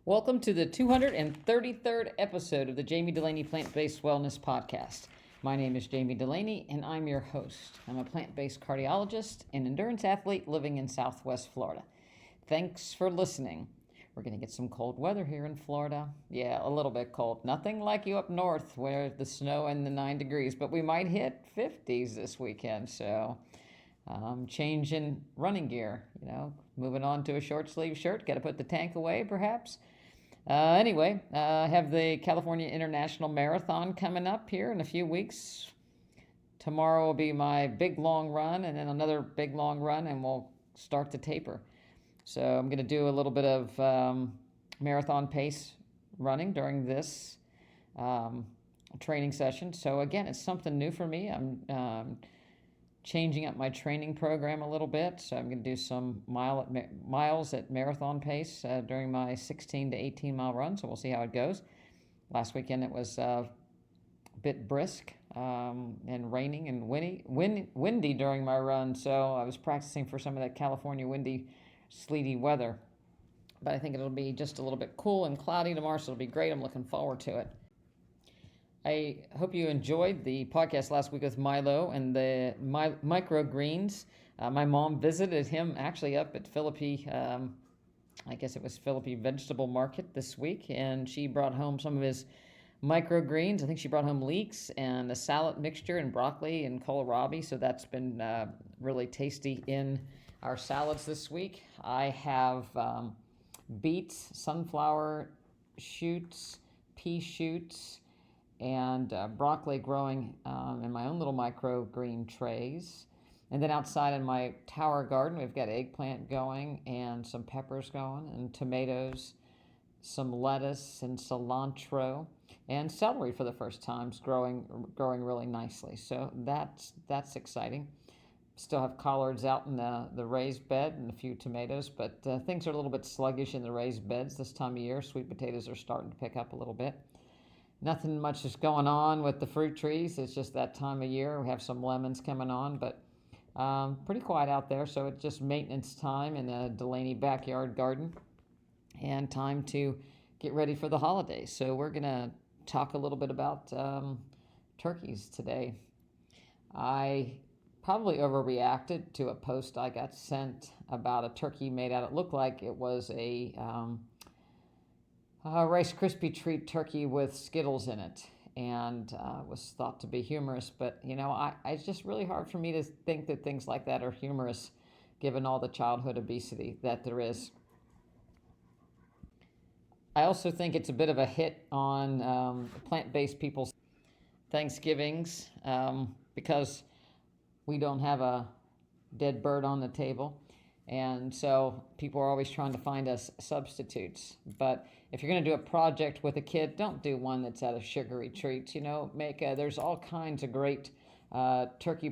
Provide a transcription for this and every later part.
Welcome to the 233rd episode of the Jami Dulaney Plant-Based Wellness Podcast. My name is Jami Dulaney, and I'm your host. I'm a plant-based cardiologist and endurance athlete living in Southwest Florida. Thanks for listening. We're going to get some cold weather here in Florida. Yeah, a little bit cold. Nothing like you up north where the snow and the 9 degrees, but we might hit 50s this weekend, so change in running gear, moving on to a short sleeve shirt. Got to put the tank away, perhaps. Anyway, I have the California International Marathon coming up here in a few weeks. Tomorrow will be my big long run, and then another big long run, and we'll start to taper. So I'm going to do a little bit of marathon pace running during this training session. So again, it's something new for me. I'm changing up my training program a little bit. So I'm going to do some miles at marathon pace during my 16 to 18 mile run. So we'll see how it goes. Last weekend it was a bit brisk and raining and windy during my run. So I was practicing for some of that California windy, sleety weather. But I think it'll be just a little bit cool and cloudy tomorrow, so it'll be great. I'm looking forward to it. I hope you enjoyed the podcast last week with Milo and the microgreens. My mom visited him actually up at Philippi, I guess it was Philippi Vegetable Market this week, and she brought home some of his microgreens. I think she brought home leeks and a salad mixture and broccoli and kohlrabi, so that's been really tasty in our salads this week. I have beets, sunflower shoots, pea shoots, and broccoli growing in my own little microgreen trays. And then outside in my tower garden, we've got eggplant going and some peppers going and tomatoes, some lettuce and cilantro, and celery for the first time is growing really nicely. So that's exciting. Still have collards out in the raised bed and a few tomatoes, but things are a little bit sluggish in the raised beds this time of year. Sweet potatoes are starting to pick up a little bit. Nothing much is going on with the fruit trees. It's just that time of year. We have some lemons coming on, but pretty quiet out there. So it's just maintenance time in the Dulaney backyard garden and time to get ready for the holidays. So we're going to talk a little bit about turkeys today. I probably overreacted to a post I got sent about a turkey made out. It looked like it was a Rice Krispie treat turkey with Skittles in it, and was thought to be humorous. But it's just really hard for me to think that things like that are humorous, given all the childhood obesity that there is. I also think it's a bit of a hit on plant-based people's Thanksgivings because we don't have a dead bird on the table. And so people are always trying to find us substitutes. But if you're going to do a project with a kid, don't do one that's out of sugary treats. There's all kinds of great turkey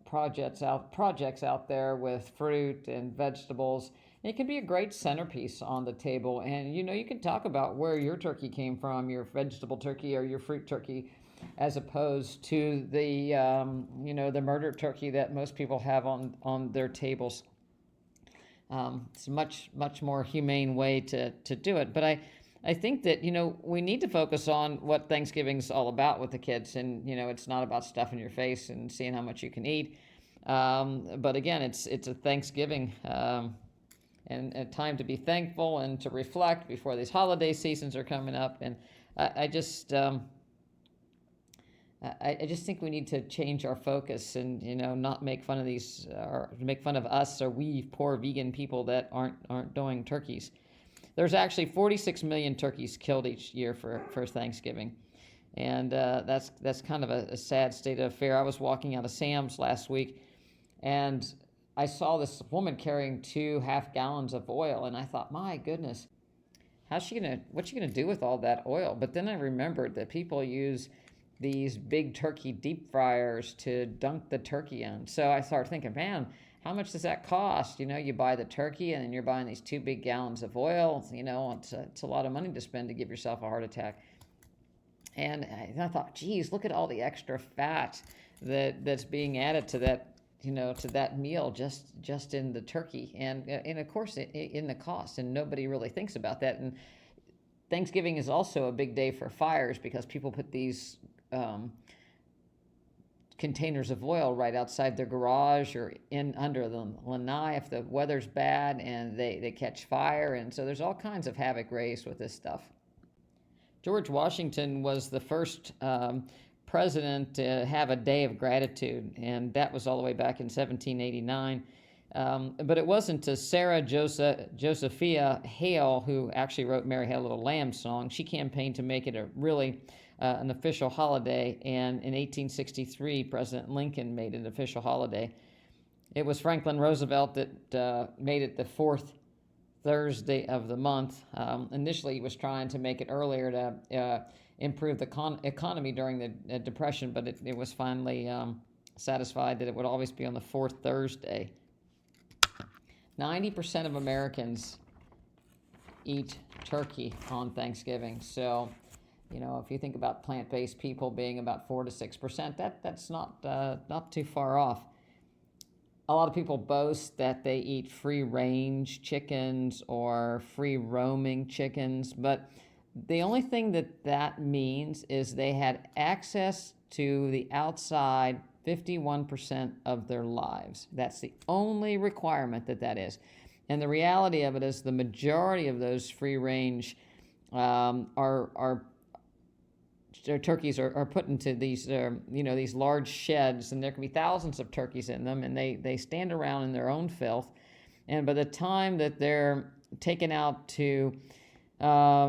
projects out there with fruit and vegetables. And it can be a great centerpiece on the table. And you can talk about where your turkey came from, your vegetable turkey or your fruit turkey, as opposed to the the murder turkey that most people have on their tables. It's a much more humane way to do it. But I think that, we need to focus on what Thanksgiving's all about with the kids. And, it's not about stuffing your face and seeing how much you can eat. But again, it's a Thanksgiving and a time to be thankful and to reflect before these holiday seasons are coming up. And I just think we need to change our focus and not make fun of these or make fun of us or we poor vegan people that aren't doing turkeys. There's actually 46 million turkeys killed each year for Thanksgiving, and that's kind of a sad state of affair. I was walking out of Sam's last week, and I saw this woman carrying 2 half gallons of oil, and I thought, my goodness, what's she gonna do with all that oil? But then I remembered that people use these big turkey deep fryers to dunk the turkey in. So I started thinking, man, how much does that cost? You buy the turkey and then you're buying these 2 big gallons of oil. It's a lot of money to spend to give yourself a heart attack. And I thought, geez, look at all the extra fat that's being added to that, to that meal just in the turkey. And of course, in the cost. And nobody really thinks about that. And Thanksgiving is also a big day for fires because people put these containers of oil right outside their garage or in under the lanai if the weather's bad and they catch fire. And so there's all kinds of havoc raised with this stuff. George Washington was the first president to have a day of gratitude, and that was all the way back in 1789. But it wasn't to Sarah Josephia Hale, who actually wrote Mary Had a Little Lamb song. She campaigned to make it a really an official holiday, and in 1863, President Lincoln made it an official holiday. It was Franklin Roosevelt that made it the fourth Thursday of the month. Initially, he was trying to make it earlier to improve the economy during the Depression, but it was finally satisfied that it would always be on the fourth Thursday. 90% of Americans eat turkey on Thanksgiving. So, if you think about plant-based people being about 4 to 6%, that's not too far off. A lot of people boast that they eat free-range chickens or free-roaming chickens, but the only thing that means is they had access to the outside 51% of their lives. That's the only requirement that is. And the reality of it is the majority of those free-range turkeys are put into these these large sheds, and there can be thousands of turkeys in them, and they stand around in their own filth, and by the time that they're taken out to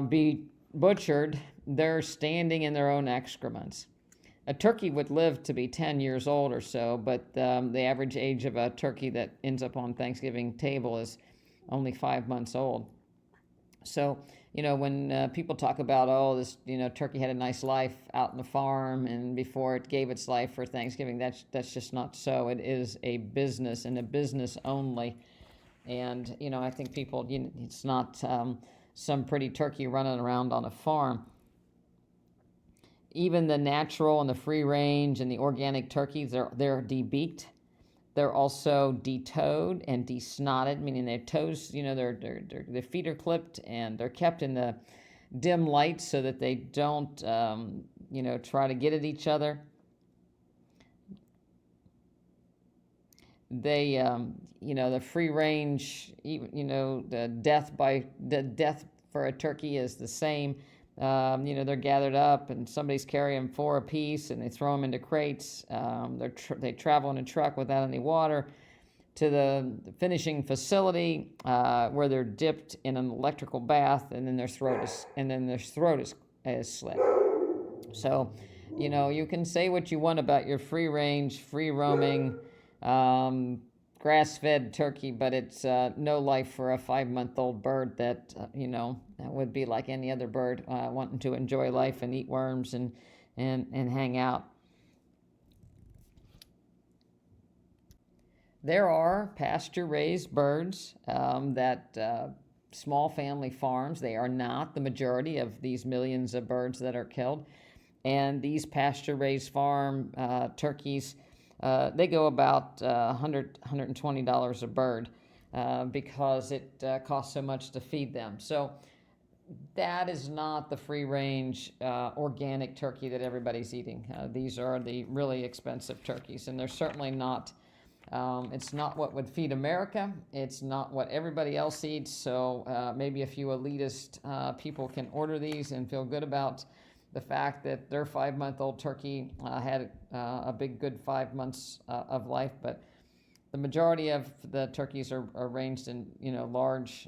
be butchered, they're standing in their own excrements. A turkey would live to be 10 years old or so, but the average age of a turkey that ends up on Thanksgiving table is only 5 months old. So, when people talk about, this, turkey had a nice life out in the farm and before it gave its life for Thanksgiving, that's just not so. It is a business and a business only. And, I think people, it's not some pretty turkey running around on a farm. Even the natural and the free range and the organic turkeys, they're debeaked. They're also de-toed and de-snotted, meaning their toes, their feet are clipped and they're kept in the dim light so that they don't, try to get at each other. They, the free range, the death for a turkey is the same. They're gathered up and somebody's carrying 4 apiece and they throw them into crates. They travel in a truck without any water to the finishing facility where they're dipped in an electrical bath, and then their throat is slit. So, you can say what you want about your free range, free roaming, grass-fed turkey, but it's no life for a 5-month-old bird that that would be like any other bird wanting to enjoy life and eat worms and hang out. There are pasture-raised birds that small family farms. They are not the majority of these millions of birds that are killed. And these pasture-raised farm turkeys, they go about $120 a bird because it costs so much to feed them. So that is not the free-range organic turkey that everybody's eating. These are the really expensive turkeys, and they're certainly not, it's not what would feed America. It's not what everybody else eats, so maybe a few elitist people can order these and feel good about the fact that their 5-month-old turkey had a big, good 5 months of life, but the majority of the turkeys are arranged in large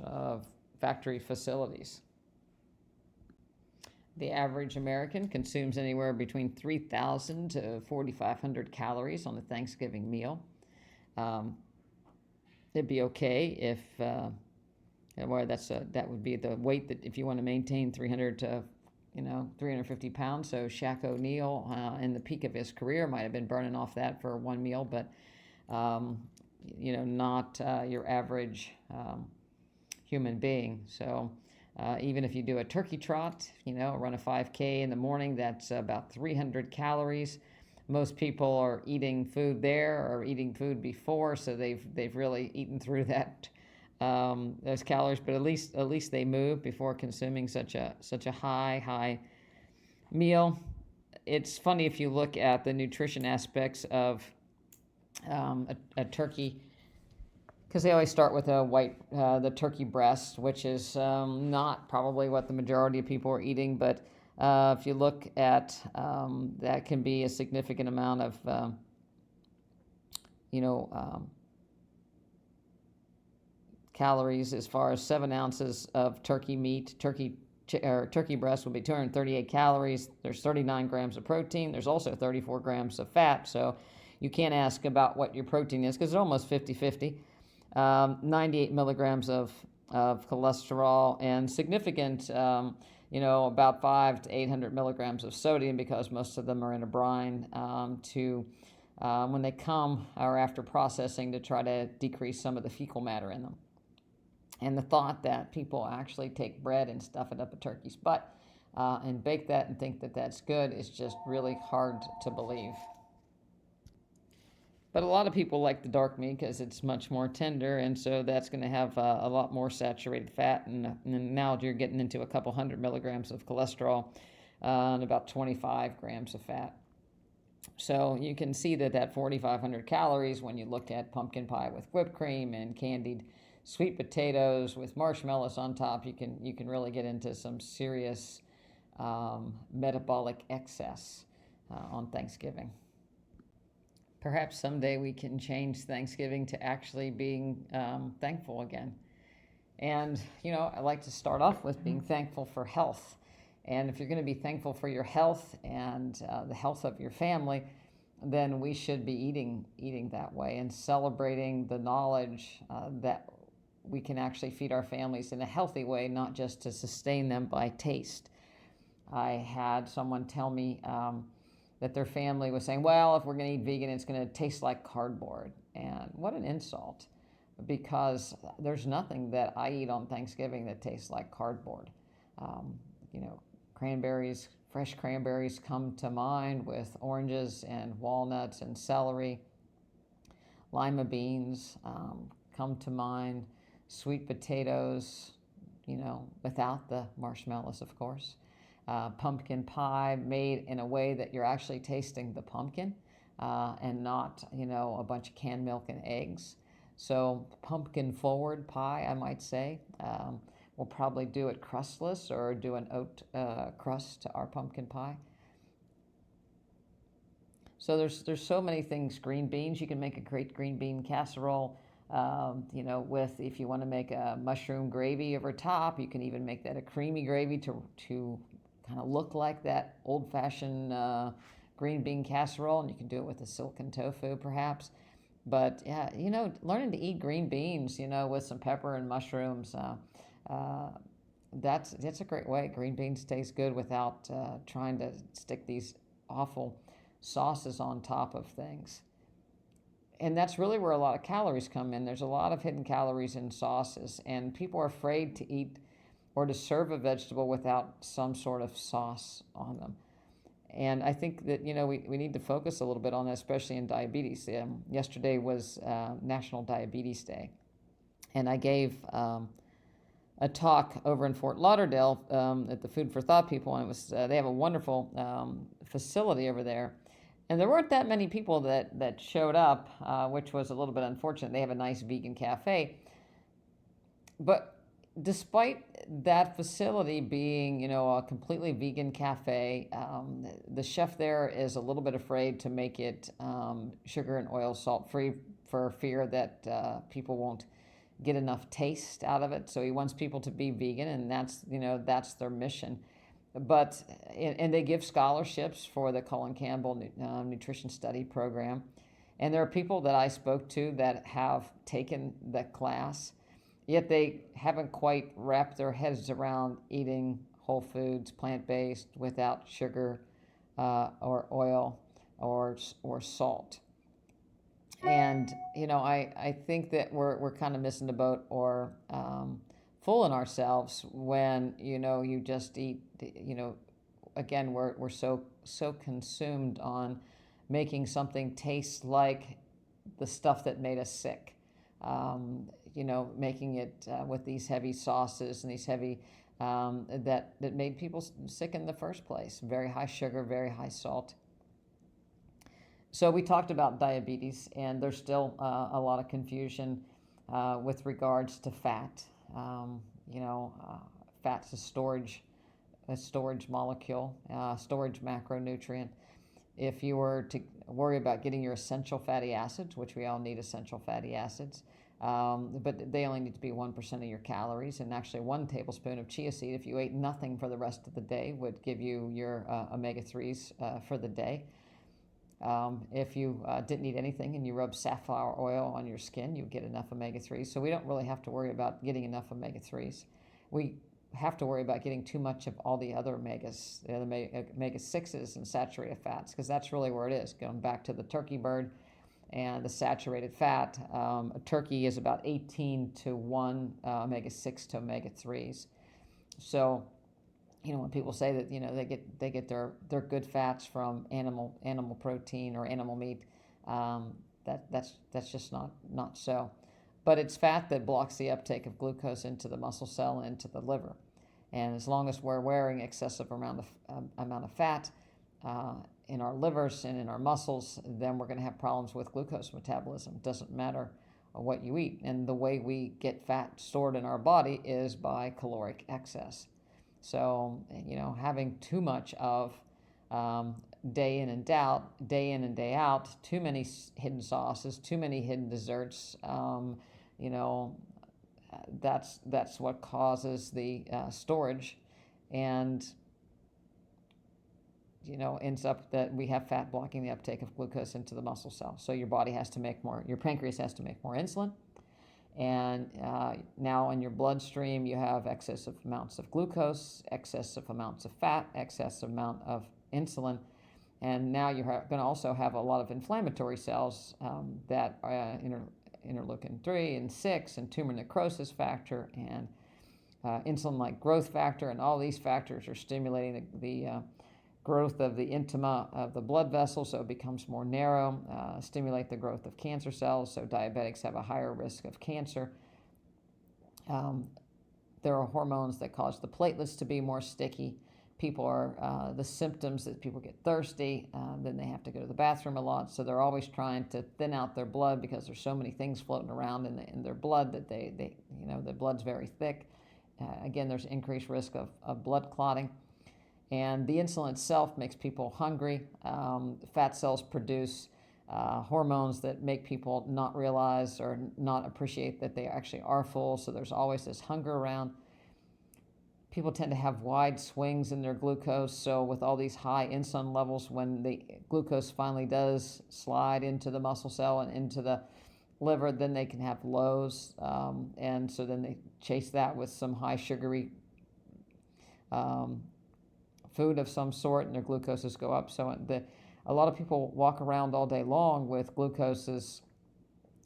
factory facilities. The average American consumes anywhere between 3,000 to 4,500 calories on a Thanksgiving meal. It'd be okay if that would be the weight that if you want to maintain 300 to 350 pounds. So Shaq O'Neal, in the peak of his career, might have been burning off that for one meal, but not your average human being. So even if you do a turkey trot, run a 5K in the morning, that's about 300 calories. Most people are eating food there or eating food before, so they've really eaten through that those calories, but at least they move before consuming such a high meal. It's funny if you look at the nutrition aspects of a turkey, because they always start with the turkey breast, which is not probably what the majority of people are eating, but if you look at that can be a significant amount of you know calories, as far as 7 ounces of turkey meat. Turkey breast would be 238 calories. There's 39 grams of protein. There's also 34 grams of fat. So you can't ask about what your protein is because it's almost 50-50. 98 milligrams of cholesterol, and significant, about 500 to 800 milligrams of sodium, because most of them are in a brine when they come or after processing, to try to decrease some of the fecal matter in them. And the thought that people actually take bread and stuff it up a turkey's butt and bake that and think that that's good is just really hard to believe. But a lot of people like the dark meat because it's much more tender, and so that's going to have a lot more saturated fat. And now you're getting into a couple hundred milligrams of cholesterol and about 25 grams of fat. So you can see that 4,500 calories, when you look at pumpkin pie with whipped cream and candied sweet potatoes with marshmallows on top, you can really get into some serious metabolic excess on Thanksgiving. Perhaps someday we can change Thanksgiving to actually being thankful again. And, I like to start off with being thankful for health. And if you're going to be thankful for your health and the health of your family, then we should be eating that way and celebrating the knowledge that we can actually feed our families in a healthy way, not just to sustain them by taste. I had someone tell me that their family was saying, well, if we're going to eat vegan, it's going to taste like cardboard. And what an insult, because there's nothing that I eat on Thanksgiving that tastes like cardboard. Cranberries, fresh cranberries come to mind, with oranges and walnuts and celery. Lima beans come to mind. Sweet potatoes, without the marshmallows, of course. Pumpkin pie made in a way that you're actually tasting the pumpkin and not, a bunch of canned milk and eggs. So pumpkin forward pie, I might say. We'll probably do it crustless or do an oat crust to our pumpkin pie. So there's so many things. Green beans, you can make a great green bean casserole. With, if you want to make a mushroom gravy over top, you can even make that a creamy gravy to kind of look like that old-fashioned green bean casserole, and you can do it with a silken tofu perhaps. But yeah, learning to eat green beans, with some pepper and mushrooms, that's a great way. Green beans taste good without trying to stick these awful sauces on top of things. And that's really where a lot of calories come in. There's a lot of hidden calories in sauces, and people are afraid to eat or to serve a vegetable without some sort of sauce on them. And I think that, we need to focus a little bit on that, especially in diabetes. Yesterday was National Diabetes Day, and I gave a talk over in Fort Lauderdale at the Food for Thought people, and it was they have a wonderful facility over there. And there weren't that many people that showed up, which was a little bit unfortunate. They have a nice vegan cafe. But despite that facility being, a completely vegan cafe, the chef there is a little bit afraid to make it sugar and oil salt free, for fear that people won't get enough taste out of it. So he wants people to be vegan, and that's their mission. But, and they give scholarships for the Colin Campbell Nutrition Study Program. And there are people that I spoke to that have taken the class, yet they haven't quite wrapped their heads around eating whole foods, plant-based, without sugar or oil or salt. And, I think that we're kind of missing the boat, or fooling ourselves when, you just eat, again, we're so consumed on making something taste like the stuff that made us sick. making it with these heavy sauces and these heavy that made people sick in the first place. Very high sugar, very high salt. So we talked about diabetes, and there's still a lot of confusion with regards to fat. Fat's a storage molecule, storage macronutrient. If you were to worry about getting your essential fatty acids, which we all need essential fatty acids, but they only need to be 1% of your calories. And actually 1 tablespoon of chia seed, if you ate nothing for the rest of the day, would give you your omega-3s for the day. If you didn't eat anything and you rub safflower oil on your skin, you get enough omega-3s. So we don't really have to worry about getting enough omega-3s. We have to worry about getting too much of all the other omegas, the omega-6s and saturated fats, because that's really where it is. Going back to the turkey bird and the saturated fat, a turkey is about 18-1 omega-6 to omega-3s. So when people say that they get their good fats from animal protein or animal meat, that's just not so. But it's fat that blocks the uptake of glucose into the muscle cell and into the liver. And as long as we're wearing excessive amount of fat in our livers and in our muscles, then we're going to have problems with glucose metabolism. It doesn't matter what you eat. And the way we get fat stored in our body is by caloric excess. So, having too much of day in and day out, too many hidden sauces, too many hidden desserts, that's what causes the storage, and ends up that we have fat blocking the uptake of glucose into the muscle cell. So your pancreas has to make more insulin. And now in your bloodstream, you have excessive amounts of glucose, excessive amounts of fat, excessive amount of insulin. And now you're going to also have a lot of inflammatory cells that are interleukin 3 and 6 and tumor necrosis factor and insulin-like growth factor. And all these factors are stimulating the growth of the intima of the blood vessels, so it becomes more narrow, stimulate the growth of cancer cells, so diabetics have a higher risk of cancer. There are hormones that cause the platelets to be more sticky. The symptoms that people get thirsty, then they have to go to the bathroom a lot, so they're always trying to thin out their blood because there's so many things floating around in their blood that the blood's very thick. Again, there's increased risk of blood clotting. And the insulin itself makes people hungry. Fat cells produce hormones that make people not realize or not appreciate that they actually are full. So there's always this hunger around. People tend to have wide swings in their glucose. So with all these high insulin levels, when the glucose finally does slide into the muscle cell and into the liver, then they can have lows. And so then they chase that with some high sugary food of some sort, and their glucoses go up. So a lot of people walk around all day long with glucoses,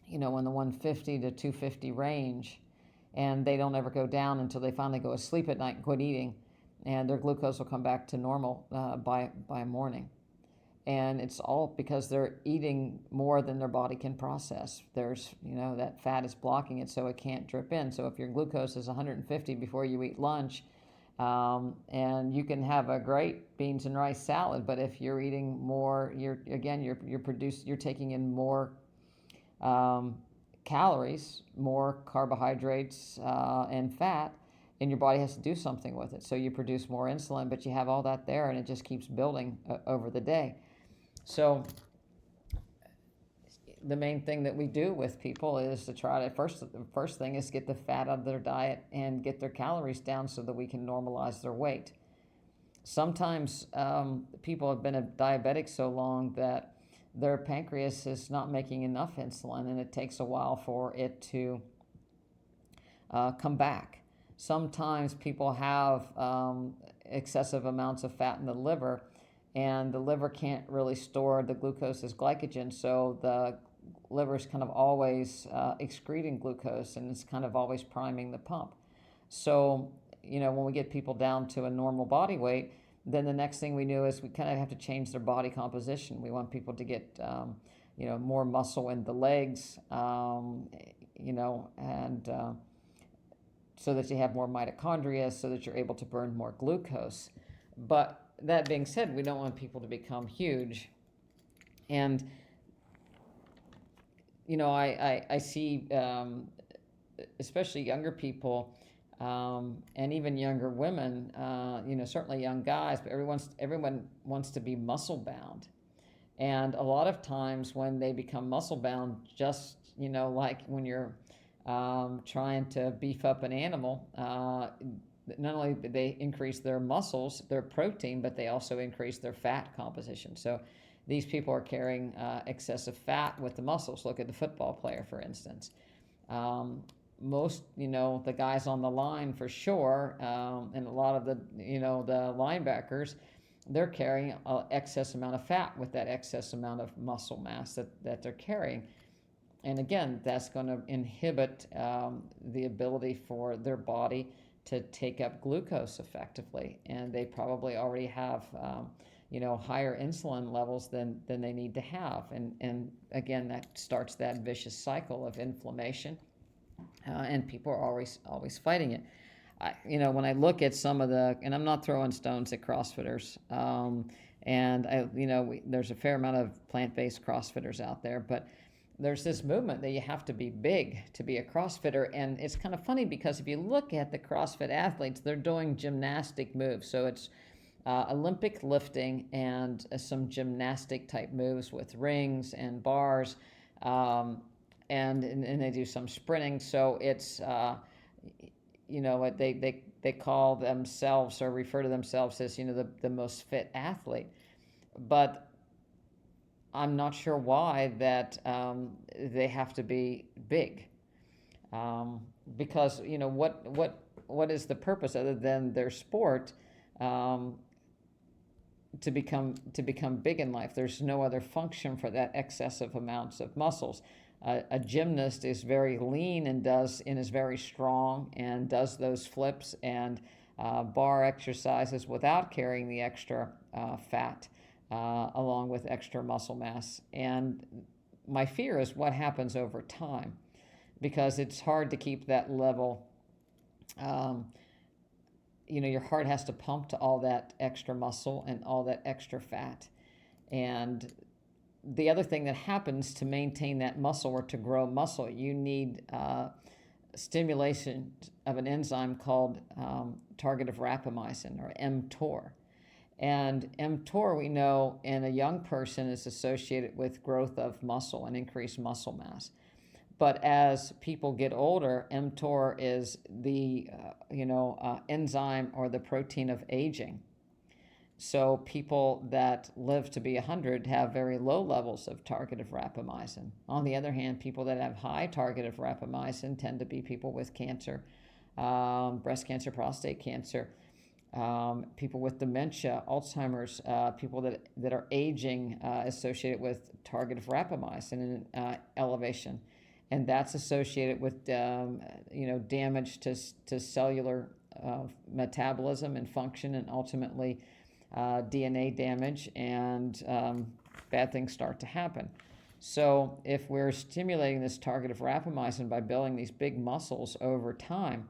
in the 150 to 250 range, and they don't ever go down until they finally go to sleep at night and quit eating, and their glucose will come back to normal by morning. And it's all because they're eating more than their body can process. There's, that fat is blocking it, so it can't drip in. So if your glucose is 150 before you eat lunch, and you can have a great beans and rice salad, but if you're eating more, you're taking in more calories, more carbohydrates and fat, and your body has to do something with it. So you produce more insulin, but you have all that there, and it just keeps building over the day. So the main thing that we do with people is to try to, the first thing is get the fat out of their diet and get their calories down so that we can normalize their weight. Sometimes people have been a diabetic so long that their pancreas is not making enough insulin, and it takes a while for it to come back. Sometimes people have excessive amounts of fat in the liver, and the liver can't really store the glucose as glycogen, so the liver is kind of always excreting glucose, and it's kind of always priming the pump. So, when we get people down to a normal body weight, then the next thing we do is we kind of have to change their body composition. We want people to get, more muscle in the legs, and so that you have more mitochondria, so that you're able to burn more glucose. But that being said, we don't want people to become huge. And, I see, especially younger people, and even younger women, certainly young guys, but everyone wants to be muscle bound. And a lot of times when they become muscle bound, just, like when you're trying to beef up an animal, not only do they increase their muscles, their protein, but they also increase their fat composition. So these people are carrying excessive fat with the muscles. Look at the football player, for instance. Most, the guys on the line for sure, and a lot of the linebackers, they're carrying an excess amount of fat with that excess amount of muscle mass that they're carrying. And again, that's going to inhibit the ability for their body to take up glucose effectively. And they probably already have, higher insulin levels than they need to have. And again, that starts that vicious cycle of inflammation. And people are always fighting it. When I look at some of and I'm not throwing stones at CrossFitters, there's a fair amount of plant-based CrossFitters out there, but there's this movement that you have to be big to be a CrossFitter. And it's kind of funny because if you look at the CrossFit athletes, they're doing gymnastic moves. So it's Olympic lifting and some gymnastic type moves with rings and bars, and they do some sprinting. So it's, they call themselves or refer to themselves as, the most fit athlete. But I'm not sure why that they have to be big, because what is the purpose other than their sport to become big in life? There's no other function for that excessive amounts of muscles. A gymnast is very lean and is very strong and does those flips and bar exercises without carrying the extra fat. Along with extra muscle mass. And my fear is what happens over time, because it's hard to keep that level. Your heart has to pump to all that extra muscle and all that extra fat. And the other thing that happens to maintain that muscle or to grow muscle, you need stimulation of an enzyme called targeted rapamycin, or mTOR. And mTOR, we know, in a young person is associated with growth of muscle and increased muscle mass. But as people get older, mTOR is the enzyme or the protein of aging. So people that live to be 100 have very low levels of targeted rapamycin. On the other hand, people that have high targeted rapamycin tend to be people with cancer, breast cancer, prostate cancer. People with dementia, Alzheimer's, people that are aging associated with targeted rapamycin elevation, and that's associated with damage to cellular metabolism and function, and ultimately DNA damage, and bad things start to happen. So if we're stimulating this targeted rapamycin by building these big muscles over time,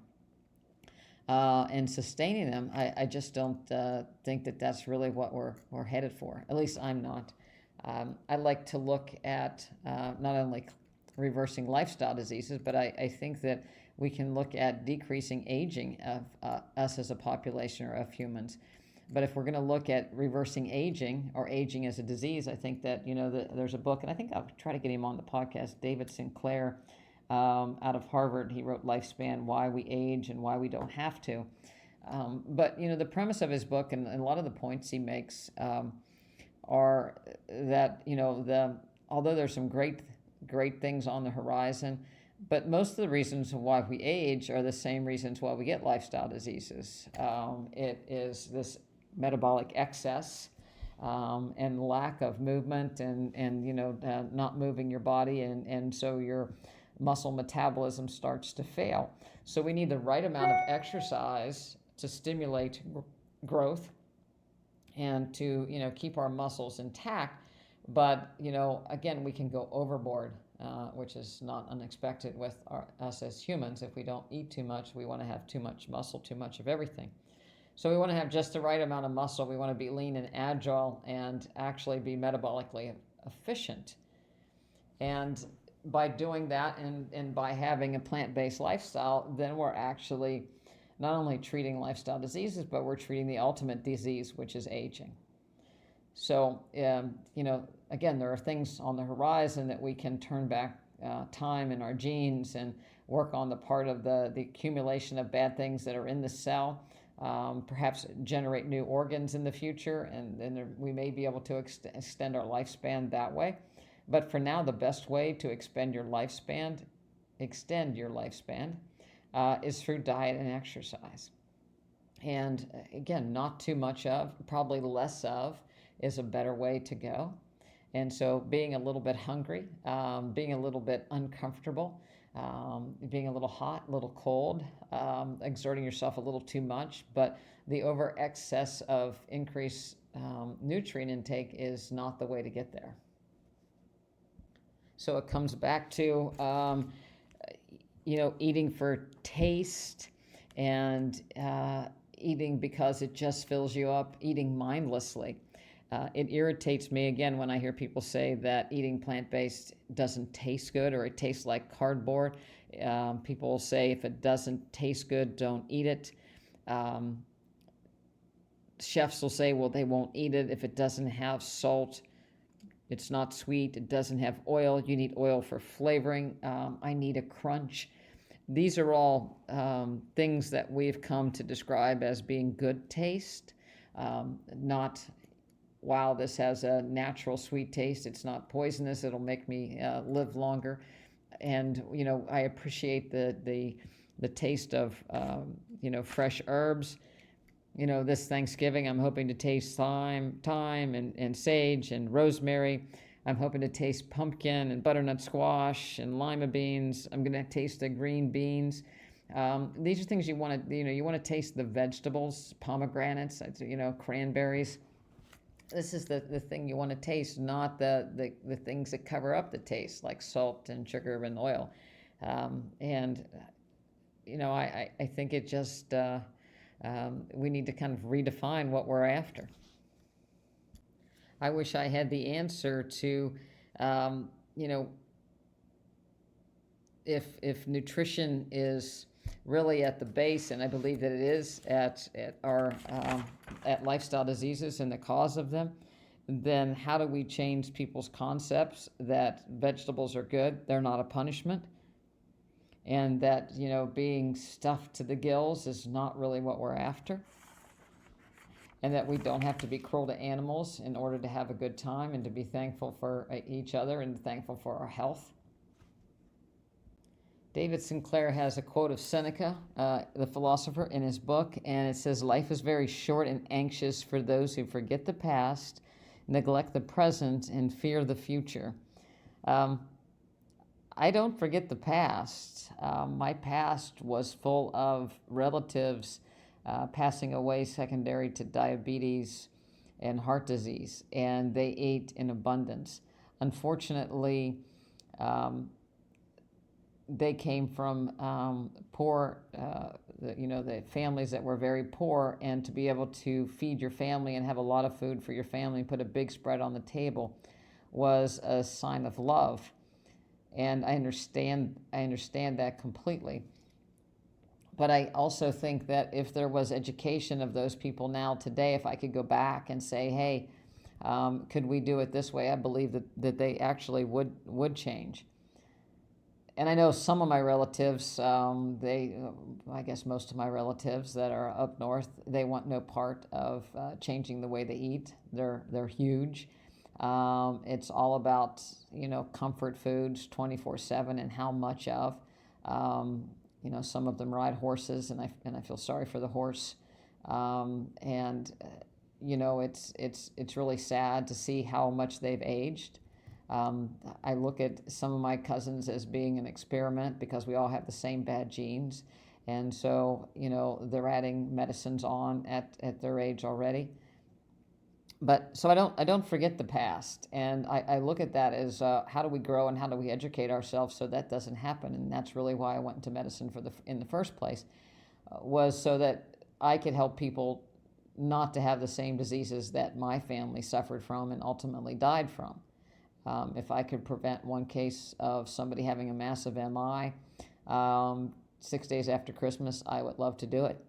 and sustaining them, I just don't think that that's really what we're headed for. At least I'm not. I like to look at not only reversing lifestyle diseases, but I think that we can look at decreasing aging of us as a population or of humans. But if we're going to look at reversing aging or aging as a disease, I think that there's a book, and I think I'll try to get him on the podcast, David Sinclair, out of Harvard. He wrote Lifespan, Why We Age and Why We Don't Have to. But the premise of his book and a lot of the points he makes are that although there's some great things on the horizon, but most of the reasons why we age are the same reasons why we get lifestyle diseases. It is this metabolic excess and lack of movement and not moving your body, and so your muscle metabolism starts to fail. So we need the right amount of exercise to stimulate growth and to keep our muscles intact. But again, we can go overboard which is not unexpected with us as humans. If we don't eat too much, we want to have too much muscle, too much of everything. So we want to have just the right amount of muscle. We want to be lean and agile and actually be metabolically efficient. And by doing that and by having a plant-based lifestyle, then we're actually not only treating lifestyle diseases, but we're treating the ultimate disease, which is aging. So, again, there are things on the horizon that we can turn back time in our genes and work on the part of the accumulation of bad things that are in the cell, perhaps generate new organs in the future, and then we may be able to extend our lifespan that way. But for now, the best way to extend your lifespan, is through diet and exercise. And again, not too much of, probably less of, is a better way to go. And so being a little bit hungry, being a little bit uncomfortable, being a little hot, a little cold, exerting yourself a little too much, but the over excess of increased nutrient intake is not the way to get there. So it comes back to, eating for taste and eating because it just fills you up, eating mindlessly. It irritates me, again, when I hear people say that eating plant-based doesn't taste good or it tastes like cardboard. People say if it doesn't taste good, don't eat it. Chefs will say, well, they won't eat it if it doesn't have salt. It's not sweet. It doesn't have oil. You need oil for flavoring. I need a crunch. These are all things that we've come to describe as being good taste, not, wow, this has a natural sweet taste. It's not poisonous. It'll make me live longer. And, I appreciate the taste of, fresh herbs. This Thanksgiving, I'm hoping to taste thyme and sage and rosemary. I'm hoping to taste pumpkin and butternut squash and lima beans. I'm going to taste the green beans. These are things you want to, you want to taste the vegetables, pomegranates, cranberries. This is the thing you want to taste, not the things that cover up the taste, like salt and sugar and oil. I think it just... we need to kind of redefine what we're after. I wish I had the answer to, if nutrition is really at the base, and I believe that it is at lifestyle diseases and the cause of them, then how do we change people's concepts that vegetables are good, they're not a punishment? And that, being stuffed to the gills is not really what we're after. And that we don't have to be cruel to animals in order to have a good time and to be thankful for each other and thankful for our health. David Sinclair has a quote of Seneca, the philosopher, in his book, and it says, "Life is very short and anxious for those who forget the past, neglect the present, and fear the future." I don't forget the past. My past was full of relatives passing away secondary to diabetes and heart disease, and they ate in abundance. Unfortunately, they came from poor, the families that were very poor, and to be able to feed your family and have a lot of food for your family and put a big spread on the table was a sign of love. And I understand that completely. But I also think that if there was education of those people now today, if I could go back and say, hey, could we do it this way? I believe that they actually would change. And I know some of my relatives, I guess most of my relatives that are up north, they want no part of changing the way they eat. They're huge. It's all about, comfort foods 24/7 and how much of. Some of them ride horses, and I feel sorry for the horse. It's really sad to see how much they've aged. I look at some of my cousins as being an experiment because we all have the same bad genes. And so, they're adding medicines on at their age already. But so I don't forget the past, and I look at that as how do we grow and how do we educate ourselves so that doesn't happen. And that's really why I went into medicine in the first place, was so that I could help people not to have the same diseases that my family suffered from and ultimately died from. If I could prevent one case of somebody having a massive MI 6 days after Christmas, I would love to do it.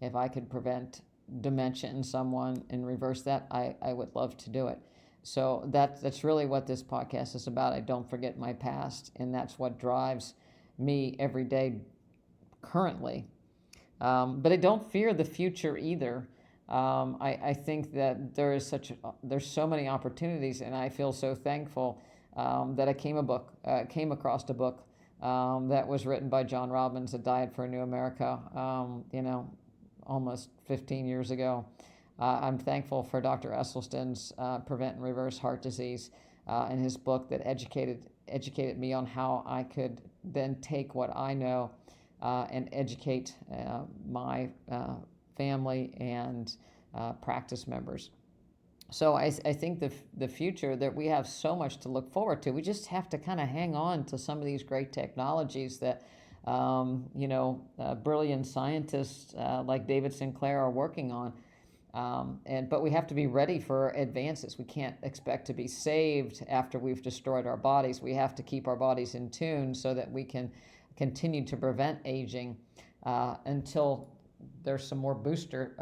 If I could prevent dementia in someone and reverse that, I would love to do it. So that's really what this podcast is about. I don't forget my past, and that's what drives me every day currently. But I don't fear the future either. I think that there's so many opportunities, and I feel so thankful that I came across a book that was written by John Robbins, A Diet for a New America. Almost 15 years ago. I'm thankful for Dr. Esselstyn's Prevent and Reverse Heart Disease and his book that educated me on how I could then take what I know and educate my family and practice members. So I think the future, that we have so much to look forward to. We just have to kind of hang on to some of these great technologies that brilliant scientists like David Sinclair are working on. But we have to be ready for advances. We can't expect to be saved after we've destroyed our bodies. We have to keep our bodies in tune so that we can continue to prevent aging until there's some more booster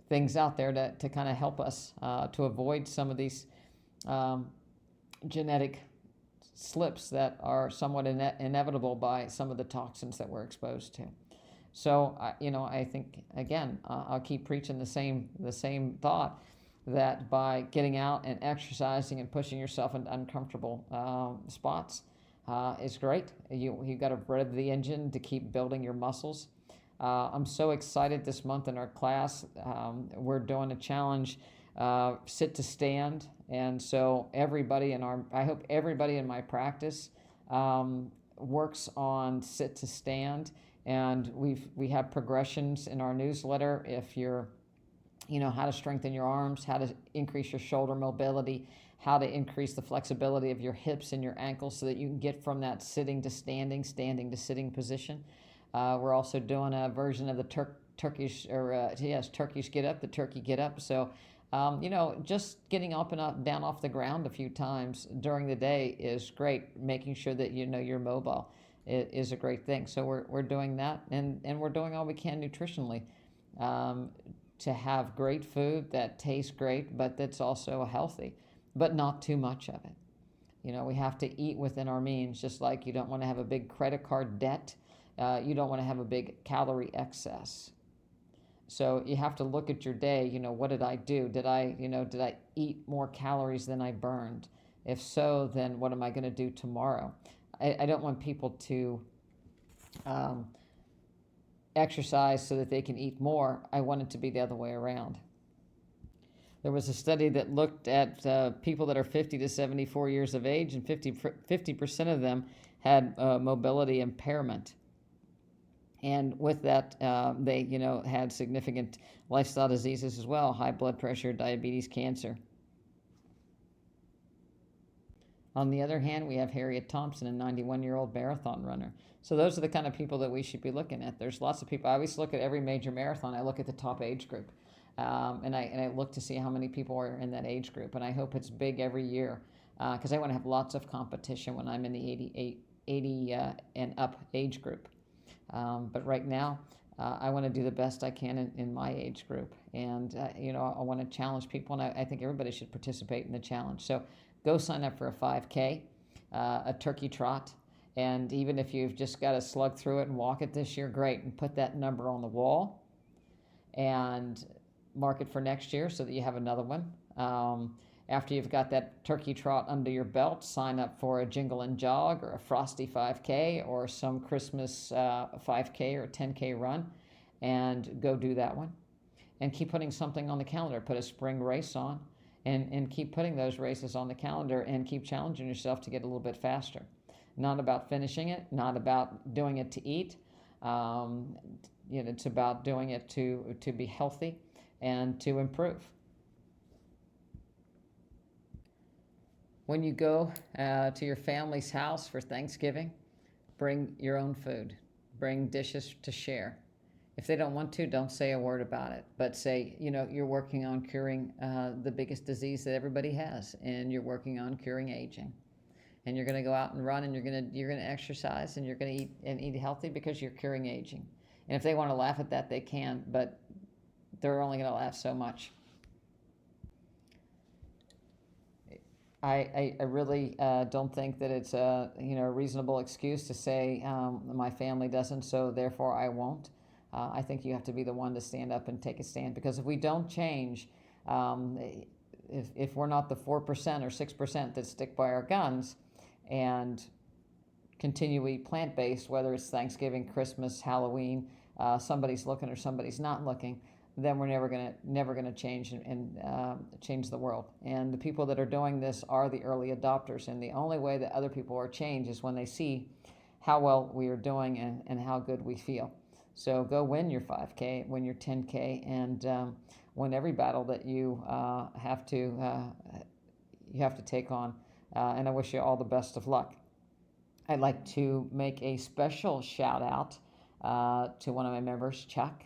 things out there to kind of help us to avoid some of these genetic slips that are somewhat inevitable by some of the toxins that we're exposed to. So, I think, again, I'll keep preaching the same thought, that by getting out and exercising and pushing yourself into uncomfortable spots is great. You've got to rev the engine to keep building your muscles. I'm so excited this month in our class. We're doing a challenge, sit to stand. And so I hope everybody in my practice works on sit to stand. And we have progressions in our newsletter. If you're, how to strengthen your arms, how to increase your shoulder mobility, how to increase the flexibility of your hips and your ankles so that you can get from that sitting to standing, standing to sitting position. We're also doing a version of the Turkish get up, the turkey get up. So, just getting up and up, down off the ground a few times during the day is great. Making sure that you're mobile is a great thing. So we're doing that, and we're doing all we can nutritionally to have great food that tastes great, but that's also healthy, but not too much of it. We have to eat within our means, just like you don't want to have a big credit card debt. You don't want to have a big calorie excess. So you have to look at your day. What did I do? Did I eat more calories than I burned? If so, then what am I going to do tomorrow? I don't want people to exercise so that they can eat more. I want it to be the other way around. There was a study that looked at people that are 50 to 74 years of age, and 50% of them had mobility impairment. And with that, they, had significant lifestyle diseases as well: high blood pressure, diabetes, cancer. On the other hand, we have Harriet Thompson, a 91-year-old marathon runner. So those are the kind of people that we should be looking at. There's lots of people. I always look at every major marathon. I look at the top age group, and I look to see how many people are in that age group. And I hope it's big every year, because I want to have lots of competition when I'm in the 80 and up age group. But right now, I want to do the best I can in my age group. And, I want to challenge people, and I think everybody should participate in the challenge. So go sign up for a 5K, a turkey trot. And even if you've just got to slug through it and walk it this year, great. And put that number on the wall and mark it for next year so that you have another one. After you've got that turkey trot under your belt, sign up for a Jingle and Jog or a Frosty 5K or some Christmas 5K or 10K run, and go do that one. And keep putting something on the calendar. Put a spring race on, and keep putting those races on the calendar, and keep challenging yourself to get a little bit faster. Not about finishing it, not about doing it to eat. It's about doing it to be healthy and to improve. When you go to your family's house for Thanksgiving, bring your own food. Bring dishes to share. If they don't want to, don't say a word about it, but say, you're working on curing the biggest disease that everybody has, and you're working on curing aging. And you're going to go out and run, and you're going to exercise, and you're going to eat healthy because you're curing aging. And if they want to laugh at that, they can, but they're only going to laugh so much. I really don't think that it's a reasonable excuse to say my family doesn't, so therefore I won't. I think you have to be the one to stand up and take a stand, because if we don't change, if we're not the 4% or 6% that stick by our guns and continue to eat plant-based, whether it's Thanksgiving, Christmas, Halloween, somebody's looking or somebody's not looking, then we're never gonna change and change the world. And the people that are doing this are the early adopters. And the only way that other people are changed is when they see how well we are doing and how good we feel. So go win your 5K, win your 10K, and win every battle that you have to take on. And I wish you all the best of luck. I'd like to make a special shout out to one of my members, Chuck.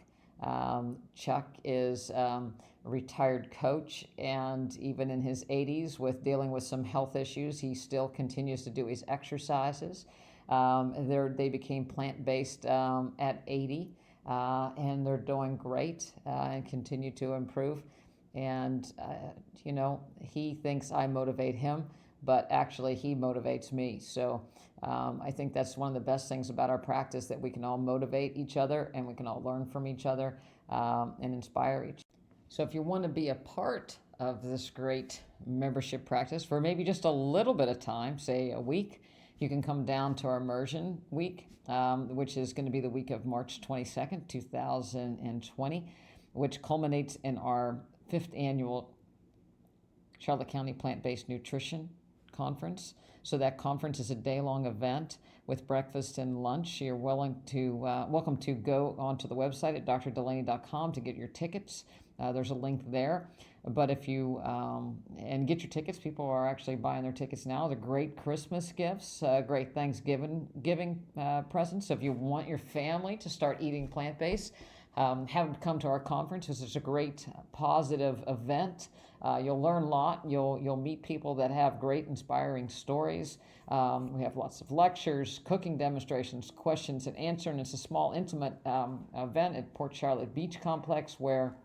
Chuck is a retired coach, and even in his 80s, with dealing with some health issues, he still continues to do his exercises. They became plant-based at 80, and they're doing great and continue to improve. And, he thinks I motivate him, but actually he motivates me. So I think that's one of the best things about our practice, that we can all motivate each other and we can all learn from each other and inspire each other. So if you want to be a part of this great membership practice for maybe just a little bit of time, say a week, you can come down to our immersion week, which is going to be the week of March 22nd, 2020, which culminates in our 5th annual Charlotte County Plant-Based Nutrition Conference. So that conference is a day-long event with breakfast and lunch. You're welcome to go onto the website at drdulaney.com to get your tickets. There's a link there. But if you and get your tickets, people are actually buying their tickets now. They're great Christmas gifts, great Thanksgiving presents. So if you want your family to start eating plant-based, have them come to our conference. This is a great positive event. You'll learn a lot. You'll meet people that have great inspiring stories. We have lots of lectures, cooking demonstrations, questions and answers. And it's a small, intimate event at Port Charlotte Beach Complex, where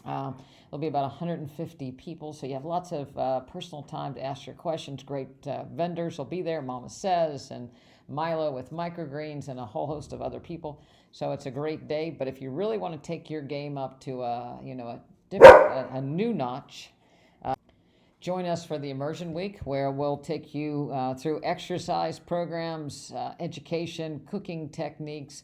there'll be about 150 people. So you have lots of personal time to ask your questions. Great vendors will be there. Mama Says and Milo with microgreens and a whole host of other people. So it's a great day. But if you really want to take your game up to a new notch, join us for the Immersion Week, where we'll take you through exercise programs, education, cooking techniques,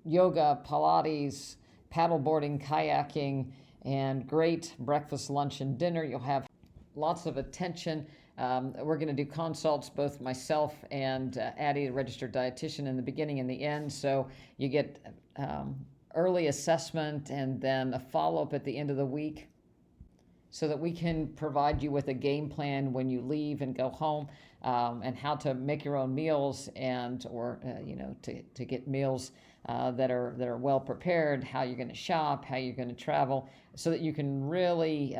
yoga, Pilates, paddleboarding, kayaking, and great breakfast, lunch, and dinner. You'll have lots of attention. We're going to do consults, both myself and Addie, the registered dietitian, in the beginning and the end. So you get early assessment and then a follow-up at the end of the week, so that we can provide you with a game plan when you leave and go home, and how to make your own meals or to get meals that are well prepared, how you're going to shop, how you're going to travel, so that you can really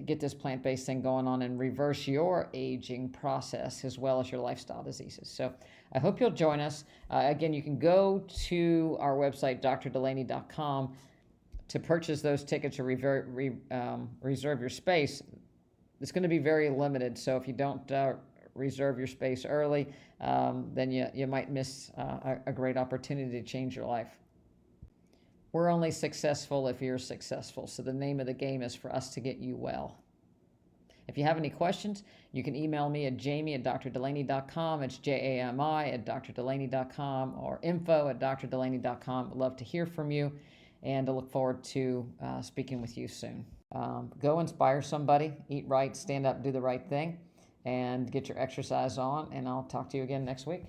get this plant-based thing going on and reverse your aging process as well as your lifestyle diseases. So I hope you'll join us. Again, you can go to our website, drdulaney.com, to purchase those tickets or reserve your space. It's going to be very limited, so if you don't reserve your space early, then you might miss a great opportunity to change your life. We're only successful if you're successful, so the name of the game is for us to get you well. If you have any questions, you can email me at jami@drdulaney.com. It's jami@drdulaney.com, or info@drdulaney.com. I'd love to hear from you, and I look forward to speaking with you soon. Go inspire somebody, eat right, stand up, do the right thing, and get your exercise on, and I'll talk to you again next week.